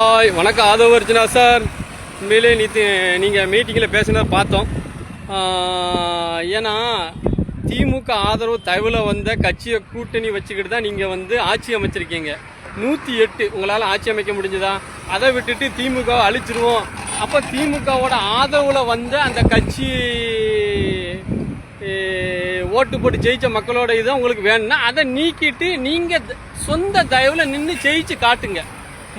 Hi வணக்கம் Aadhav Arjuna sir. உண்மையிலே நீங்கள் மீட்டிங்கில் பேசினதை பார்த்தோம். ஏன்னா திமுக ஆதரவு தயவில் வந்த கட்சியை கூட்டணி வச்சுக்கிட்டு தான் நீங்கள் ஆட்சி அமைச்சிருக்கீங்க. 108 உங்களால் ஆட்சி அமைக்க முடிஞ்சுதா? அதை விட்டுட்டு திமுகவை அழிச்சிருவோம். அப்போ திமுகவோட ஆதரவில் வந்த அந்த கட்சி ஓட்டு போட்டு ஜெயிச்ச மக்களோட இதை உங்களுக்கு வேணும்னா அதை நீக்கிட்டு நீங்கள் சொந்த தயவில் நின்று ஜெயிச்சு காட்டுங்க.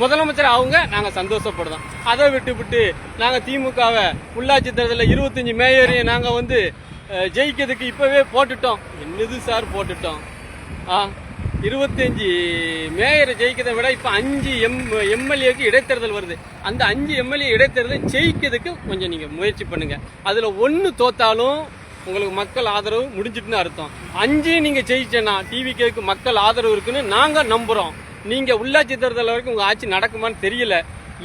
முதலமைச்சர் அவங்க நாங்கள் சந்தோஷப்படுறோம். அதை விட்டு நாங்கள் திமுகவை உள்ளாட்சி தேர்தலில் 25 மேயரையும் நாங்கள் ஜெயிக்கிறதுக்கு இப்போவே போட்டுட்டோம். என்னது சார் போட்டுட்டோம்? 25 மேயரை ஜெயிக்கிறதை விட இப்போ 5 எம்எல்ஏக்கு இடைத்தேர்தல் வருது. அந்த 5 எம்எல்ஏ இடைத்தேர்தலை ஜெயிக்கிறதுக்கு கொஞ்சம் நீங்கள் முயற்சி பண்ணுங்க. அதில் 1 தோத்தாலும் உங்களுக்கு மக்கள் ஆதரவு முடிஞ்சிட்டுன்னு அர்த்தம். 5 நீங்கள் ஜெயிச்சேன்னா டிவிகேக்கு மக்கள் ஆதரவு இருக்குன்னு நாங்கள் நம்புகிறோம். நீங்கள் உள்ளாட்சி தேர்தல் வரைக்கும் உங்கள் ஆட்சி நடக்குமான்னு தெரியல.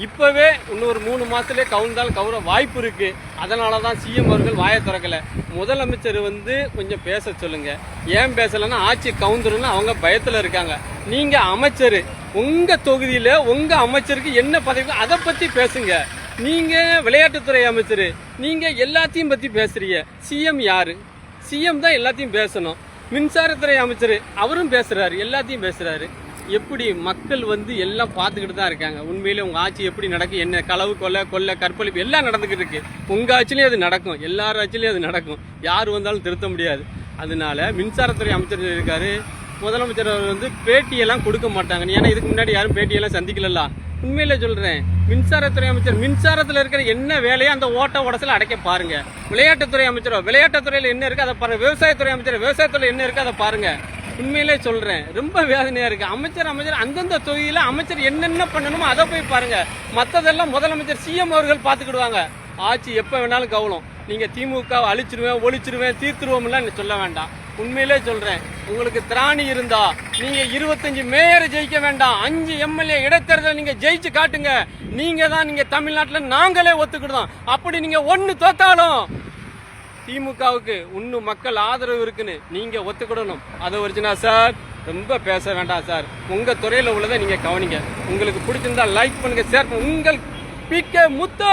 இப்போவே இன்னொரு 3 மாதத்துலேயே கவுர வாய்ப்பு இருக்குது. அதனால தான் சிஎம் அவர்கள் வாயை திறக்கலை. முதலமைச்சர் கொஞ்சம் பேச சொல்லுங்க. ஏன் பேசலைன்னா ஆட்சி கவுந்துருன்னு அவங்க பயத்தில் இருக்காங்க. நீங்கள் அமைச்சர், உங்கள் தொகுதியில் உங்கள் அமைச்சருக்கு என்ன பதவி அதை பற்றி பேசுங்க. நீங்கள் விளையாட்டுத்துறை அமைச்சர், நீங்கள் எல்லாத்தையும் பற்றி பேசுறீங்க. சிஎம் யாரு? சிஎம் தான் எல்லாத்தையும் பேசணும். மின்சாரத்துறை அமைச்சர் அவரும் பேசுறாரு, எல்லாத்தையும் பேசுறாரு. எப்படி மக்கள் எல்லாம் பார்த்துக்கிட்டு தான் இருக்காங்க. உண்மையிலே உங்கள் ஆட்சி எப்படி நடக்கும், என்ன களவு கொள்ளை கற்பழிப்பு எல்லாம் நடந்துக்கிட்டு இருக்கு. உங்கள் ஆட்சிலையும் அது நடக்கும், எல்லார் ஆட்சிலையும் அது நடக்கும். யார் வந்தாலும் திருத்த முடியாது. அதனால மின்சாரத்துறை அமைச்சர் இருக்காரு. முதலமைச்சர் பேட்டியெல்லாம் கொடுக்க மாட்டாங்க. ஏன்னா இதுக்கு முன்னாடி யாரும் பேட்டியெல்லாம் சந்திக்கல. உண்மையில சொல்றேன், மின்சாரத்துறை அமைச்சர் மின்சாரத்தில் இருக்கிற என்ன வேலையோ அந்த ஓட்ட உடசல அடைக்க பாருங்க. விளையாட்டுத்துறை அமைச்சரோ விளையாட்டுத்துறையில் என்ன இருக்கு அதை பாருங்க. விவசாயத்துறை அமைச்சர் விவசாயத்துறை என்ன இருக்கு அதை பாருங்க. உண்மையிலே சொல்றேன், ரொம்ப வேதனையா இருக்கு. அமைச்சர் அந்தந்த தொகுதியில அமைச்சர் என்னென்ன பண்ணணுமோ அதை போய் பாருங்க. மற்றதெல்லாம் முதலமைச்சர் சிஎம் அவர்கள் பார்த்துக்கிடுவாங்க. ஆட்சி எப்போ வேணாலும் கவலும். நீங்க திமுக அழிச்சிருவேன், ஒழிச்சிருவேன், தீர்த்துருவோம்லாம் சொல்ல வேண்டாம். உண்மையிலே சொல்றேன், உங்களுக்கு திராணி இருந்தா நீங்க 25 மேயரை ஜெயிக்க வேண்டாம், 5 எம்எல்ஏ இடைத்தேர்தல் நீங்க ஜெயிச்சு காட்டுங்க. நீங்க தமிழ்நாட்டில் நாங்களே ஒத்துக்கிடுதோம். அப்படி நீங்க 1 தோத்தாலும் திமுகவுக்கு இன்னும் மக்கள் ஆதரவு இருக்குன்னு நீங்க ஒத்துக்கிடணும். அதை ஒரிஜினா சார், ரொம்ப பேச வேண்டாம் சார். உங்க துறையில உள்ளதை நீங்க கவனிங்க. உங்களுக்கு பிடிச்சிருந்தா லைக் பண்ணுங்க, ஷேர் பண்ணுங்க. உங்கள் பி.கே. முத்து.